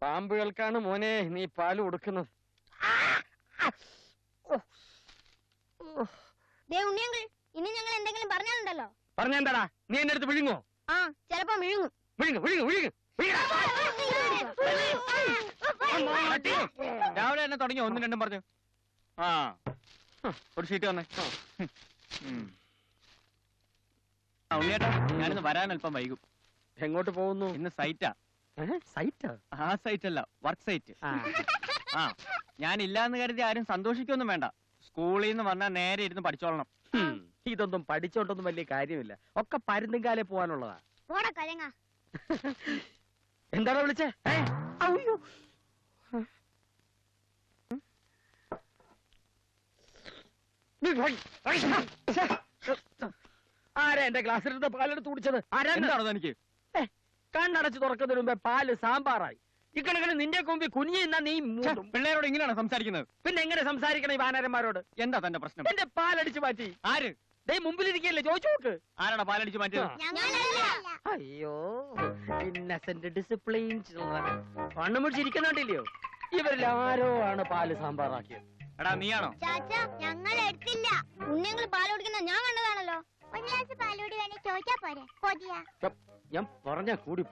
പാമ്പുകൾക്കാണ് മോനെ നീ പാല് കൊടുക്കുന്നത്. ഉണ്ണിയങ്കിൾ, ഇനി ഞങ്ങൾ എന്തെങ്കിലും പറഞ്ഞാലുണ്ടല്ലോ. പറഞ്ഞെന്താടാ? നീ എന്റെ അടുത്ത് വിഴുങ്ങോ? ആ, ചിലപ്പോ വിഴുങ്ങും. വിഴുങ്ങ് വിഴുങ്ങ് വിഴുങ്ങ്. രാവിലെ തന്നെ തുടങ്ങി ഒന്നും രണ്ടും പറഞ്ഞു. ആ, ഒരു ഷീറ്റ് വന്നേ. ഉണ്ണിയേട്ടാ, ഞാനിന്ന് വരാൻ അല്പം വൈകും. എങ്ങോട്ട് പോകുന്നു? ഇന്ന് സൈറ്റാ. സൈറ്റാ? ആ സൈറ്റ് അല്ല, വർക്ക് സൈറ്റ്. ആ, ഞാനില്ലാന്ന് കരുതി ആരും സന്തോഷിക്കൊന്നും വേണ്ട. സ്കൂളിൽ നിന്ന് വന്നാൽ നേരെ ഇരുന്ന് പഠിച്ചോളണം. ഇതൊന്നും പഠിച്ചോണ്ടൊന്നും വലിയ കാര്യമില്ല. ഒക്കെ പരുന്തുംകാലെ പോവാനുള്ളതാ. എന്താണ് വിളിച്ചേ? ആരാ എന്റെ ഗ്ലാസ്സിലിരുന്ന് പാലെടുത്ത് കുടിച്ചത്? എന്താണോ എനിക്ക്? കണ്ണടച്ച് തുറക്കുന്നതിന് മുമ്പേ പാല് സാമ്പാറായി. ഇക്കണക്കിന് നിന്റെ മുമ്പിൽ കുഞ്ഞി നിന്നാ നീ പിള്ളേരോട് ഇങ്ങനെയാണോ സംസാരിക്കുന്നത്? പിന്നെ എങ്ങനെ സംസാരിക്കണം ഈ വാനരന്മാരോട്? എന്താ തന്റെ പ്രശ്നം? എന്റെ പാലടിച്ചു മാറ്റി. ആര്? ദേ മുമ്പിലിരിക്കല്ലേ, ചോദിച്ചു നോക്ക്. ആരാടാ പാലടിച്ചു മാറ്റിയത്? അയ്യോ, ഇന്നസെന്റ് ഡിസിപ്ലിൻ കണ്ണു മുടിച്ചിരിക്കുന്നുണ്ടില്ലയോ? ഇവരിൽ ആരോ ആണ് പാല് സാമ്പാറാക്കിയത്. എടാ, നീയാണോ? ചാച്ചാ, ഞങ്ങൾ എടുത്തില്ല. ഉണ്ണിയങ്കിൾ പാൽ കുടിക്കുന്ന ഞാൻ കണ്ടതാണല്ലോ. ഒരു ഗ്ലാസ് പാലൂടി വേണേ ചോദിച്ചാ പോരെ? ഞാൻ പറഞ്ഞ കൂടി